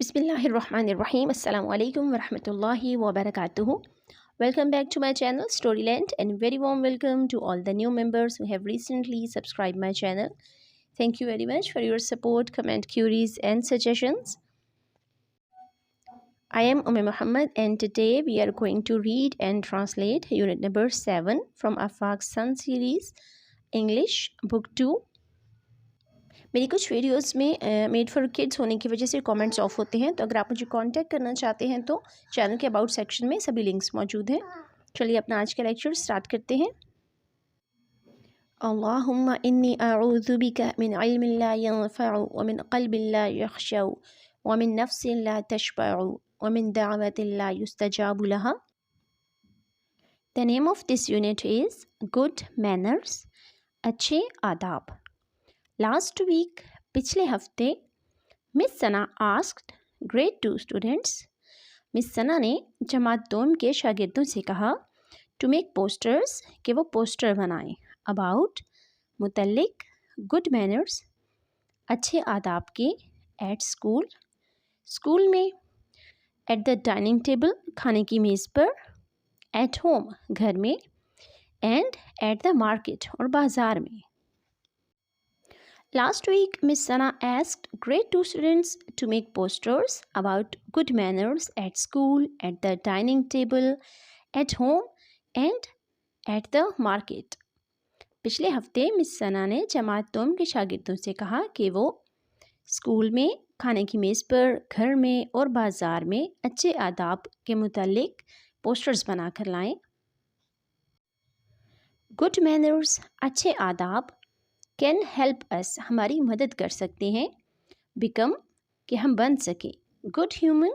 Bismillahirrahmanirrahim. Assalamu alaikum wa rahmatullahi wa barakatuhu. Welcome back to my channel Storyland, and very warm welcome to all the new members who have recently subscribed my channel. Thank you very much for your support, comment, queries and suggestions. I am Muhammad, and today we are going to read and translate unit number 7 from Afaq's Sun series, English, book 2. मेरी कुछ videos में made for kids होने की वजह से comments of होते हैं, तो अगर आप मुझे कांटेक्ट करना चाहते हैं तो चैनल के अबाउट सेक्शन में सभी लिंक्स मौजूद हैं। चलिए अपना आज का लेक्चर स्टार्ट करते हैं। अल्लाहुम्मा इन्नी अऊज़ु बिका मिन इल्मिन ला यनफ़अु व मिन क़ल्बिन ला यख़शअ व मिन नफ़्सिन ला तशबअ व मिन दअवतिन ला युस्तजाबु लहा। The name of this unit is good manners, अच्छे आदाब। लास्ट वीक, पिछले हफ्ते, मिस सना asked grade 2 students, miss Sana ने जमात दोम के शागिर्दों से कहा टू मेक पोस्टर्स, कि वो पोस्टर बनाएं, अबाउट, मुतल्लिक, गुड मैनर्स, अच्छे आदाब के, एट स्कूल, स्कूल में, एट द डाइनिंग टेबल, खाने की मेज़ पर, एट होम, घर में, एंड एट द मार्केट, और बाज़ार में। Last week, Miss Sana asked grade 2 students to make posters about good manners at school, at the dining table, at home and at the market. पिछले हफ्ते miss Sana ने जमात दोम के शागिर्दों से कहा कि वो स्कूल में, खाने की मेज़ पर, घर में और बाज़ार में अच्छे आदाब के मुतालिक पोस्टर्स बना कर लाएं। गुड मैनर्स, अच्छे आदाब, कैन हेल्प अस, हमारी मदद कर सकते हैं, बिकम, कि हम बन सकें, गुड ह्यूमन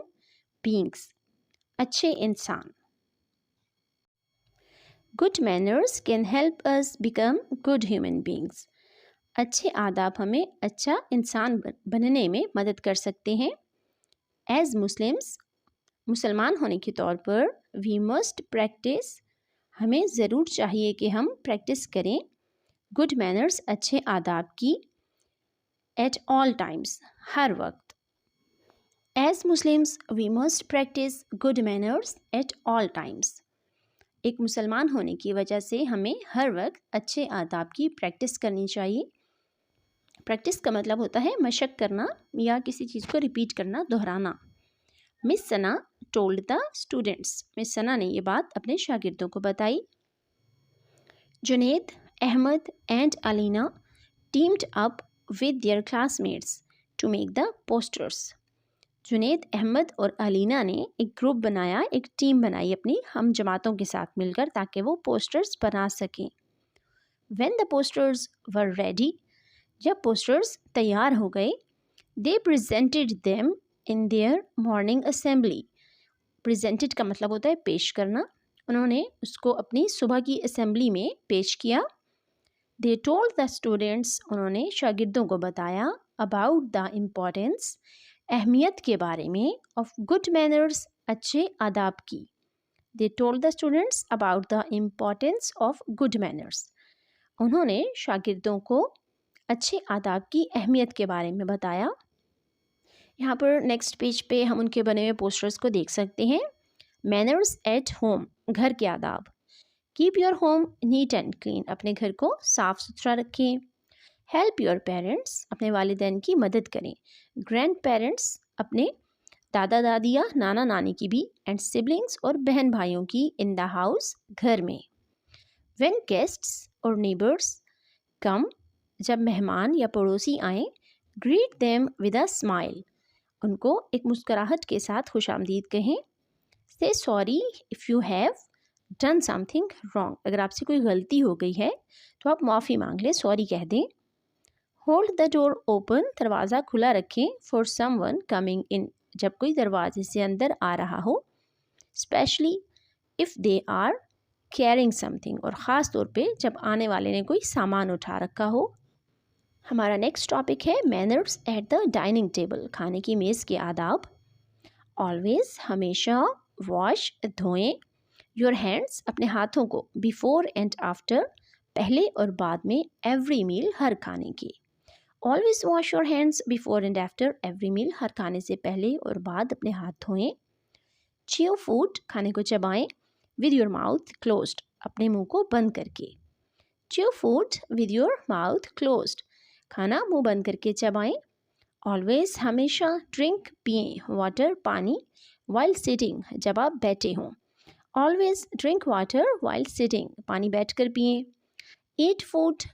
बीइंग्स, अच्छे इंसान। Good manners can help us become good human beings, अच्छे आदाब हमें अच्छा इंसान बनने में मदद कर सकते हैं। एज मुस्लिम्स, मुसलमान होने के तौर पर, वी मस्ट प्रैक्टिस, हमें ज़रूर चाहिए कि हम प्रैक्टिस करें गुड मैनर्स, अच्छे आदाब की, एट ऑल टाइम्स, हर वक्त। As Muslims we must practice good manners at all times, एक मुसलमान होने की वजह से हमें हर वक्त अच्छे आदाब की प्रैक्टिस करनी चाहिए। प्रैक्टिस का मतलब होता है मशक करना या किसी चीज़ को रिपीट करना, दोहराना। Miss Sana told the students, miss Sana ने ये बात अपने शागिर्दों को बताई। Junaid, Ahmed and Alina teamed up with their classmates to make the posters. Junaid, Ahmad और अलीना ने एक ग्रुप बनाया, एक टीम बनाई अपनी हम जमातों के साथ मिलकर, ताकि वो पोस्टर्स बना सकें। When the posters were ready, जब पोस्टर्स तैयार हो गए, they presented them in their morning assembly. Presented का मतलब होता है पेश करना, उन्होंने उसको अपनी सुबह की असेंबली में पेश किया। They told the students, उन्होंने शागिर्दों को बताया, about the importance, अहमियत के बारे में, of good manners, अच्छे आदाब की। They told the students about the importance of good manners. उन्होंने शागिर्दों को अच्छे आदाब की अहमियत के बारे में बताया। यहाँ पर नेक्स्ट पेज पे हम उनके बने हुए पोस्टर्स को देख सकते हैं। Manners at home, घर के आदाब। Keep your home neat and clean, अपने घर को साफ़ सुथरा रखें। हेल्प योर पेरेंट्स, अपने वालिदैन की मदद करें। ग्रैंड पेरेंट्स, अपने दादा दादी या नाना नानी की भी। एंड सिबलिंग्स, और बहन भाइयों की। इन द हाउस, घर में। व्हेन गेस्ट्स और नेबर्स कम, जब मेहमान या पड़ोसी आएँ, greet them with a smile, उनको एक मुस्कुराहट के साथ खुशामदीद कहें। से sorry if you have done something wrong, अगर आपसे कोई गलती हो गई है तो आप माफ़ी मांग लें, सॉरी कह दें। होल्ड द डोर ओपन, दरवाज़ा खुला रखें। फॉर समवन कमिंग इन, जब कोई दरवाजे से अंदर आ रहा हो। Specially if they are carrying something, और ख़ास तौर पे जब आने वाले ने कोई सामान उठा रखा हो। हमारा नेक्स्ट टॉपिक है manners at the dining table, खाने की मेज़ के आदाब। ऑलवेज़, हमेशा। वॉश, धोएं। योर हैंड्स, अपने हाथों को। बिफोर एंड आफ्टर, पहले और बाद में। एवरी मील, हर खाने के। Always wash your hands before and after every meal. हर खाने से पहले और बाद अपने हाथ धोएं. Chew food, खाने को चबाएं. With your mouth closed, अपने मुंह को बंद करके. Chew food with your mouth closed, खाना मुंह बंद करके चबाएं. Always, हमेशा. Drink, पिएं. Water, पानी. While sitting, जब आप बैठे हों. Always drink water while sitting, पानी बैठकर पिएं. Eat food,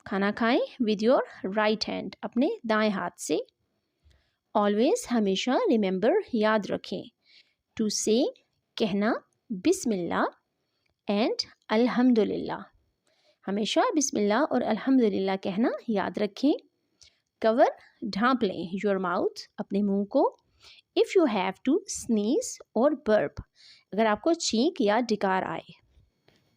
खाना खाएं. With your right hand, अपने दाएं हाथ से. Always, हमेशा. Remember, याद रखें. To say, कहना. बिस्मिल्लाह and अल्हम्दुलिल्लाह, हमेशा बिस्मिल्लाह और अल्हम्दुलिल्लाह कहना याद रखें. कवर, ढांप लें. योर माउथ, अपने मुंह को. If you have to sneeze or burp, अगर आपको छींक या डिकार आए.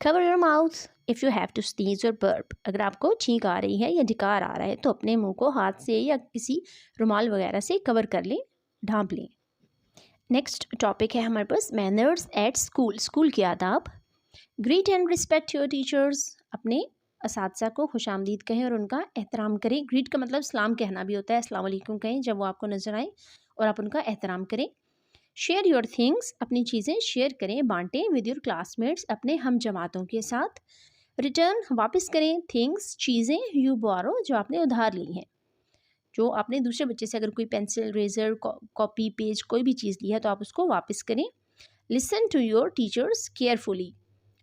Cover your mouth if you have to sneeze or burp, अगर आपको छींक आ रही है या डिकार आ रहा है तो अपने मुंह को हाथ से या किसी रुमाल वगैरह से कवर कर लें, ढांप लें. नेक्स्ट टॉपिक है हमारे पास मैनर्स एट स्कूल, स्कूल के आदाब. Greet and respect your teachers, अपने असातिज़ा को खुशामदीद कहें और उनका एहतराम करें. ग्रीट का मतलब सलाम कहना भी होता है. अस्सलाम वालेकुम कहें जब वो आपको नज़र आए और आप उनका एहतराम करें. शेयर योर थिंग्स, अपनी चीज़ें शेयर करें, बांटें. विद योर क्लासमेट्स, अपने हम जमातों के साथ. रिटर्न, वापस करें. थिंग्स, चीज़ें. यू बोरो, जो आपने उधार ली हैं, जो आपने दूसरे बच्चे से अगर कोई पेंसिल, रेज़र, कॉपी, पेज, कोई भी चीज़ ली है तो आप उसको वापस करें. Listen to your teachers carefully,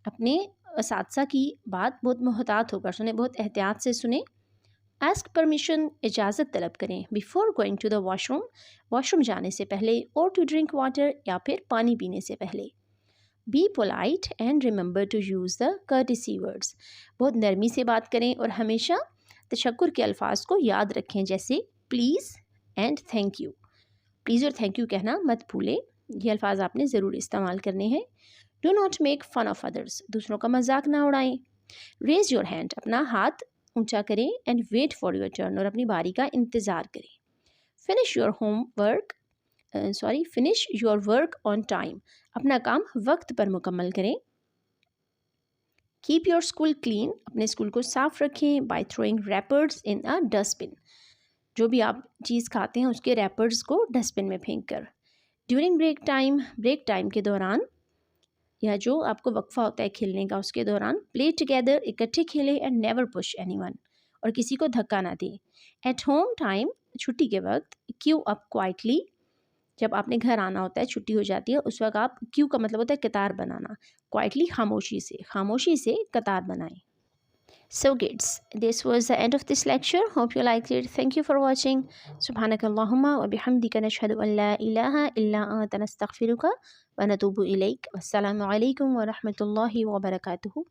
अपने असातिज़ा की बात बहुत मोहतात होकर सुने, बहुत एहतियात से सुने. आस्क परमिशन, इजाज़त तलब करें. Before going to the washroom, washroom जाने से पहले. और टू ड्रिंक वाटर, या फिर पानी पीने से पहले. Be polite and remember to use the courtesy words, बहुत नरमी से बात करें और हमेशा तशक्कुर के अल्फाज को याद रखें, जैसे please and thank you. Please और थैंक यू कहना मत भूलें, ये अल्फाज आपने ज़रूर इस्तेमाल करने हैं. Do not make fun of others, दूसरों का मजाक ना उड़ाएं. रेज योर हैंड, अपना हाथ ऊंचा करें. And wait for your turn, और अपनी बारी का इंतज़ार करें. Finish your work on time, अपना काम वक्त पर मुकम्मल करें. कीप योर स्कूल क्लीन, अपने स्कूल को साफ रखें. By throwing wrappers in a dustbin, जो भी आप चीज़ खाते हैं उसके रैपर्स को डस्टबिन में फेंक कर. ड्यूरिंग ब्रेक टाइम के दौरान, या जो आपको वक्फा होता है खेलने का उसके दौरान. प्ले टुगेदर, इकट्ठे खेलें. एंड नेवर पुश एनीवन, और किसी को धक्का ना दें. एट होम टाइम, छुट्टी के वक्त. क्यू अप क्वाइटली, जब आपने घर आना होता है, छुट्टी हो जाती है, उस वक्त आप, क्यू का मतलब होता है कतार बनाना, क्वाइटली खामोशी से कतार बनाएं. So kids, this was the end of this lecture. Hope you liked it. Thank you for watching. Subhanakallahumma wa bihamdika nashhadu an la ilaha illa anta nastaghfiruka wa natubu ilayk. Wassalamu alaikum wa rahmatullahi wa barakatuhu.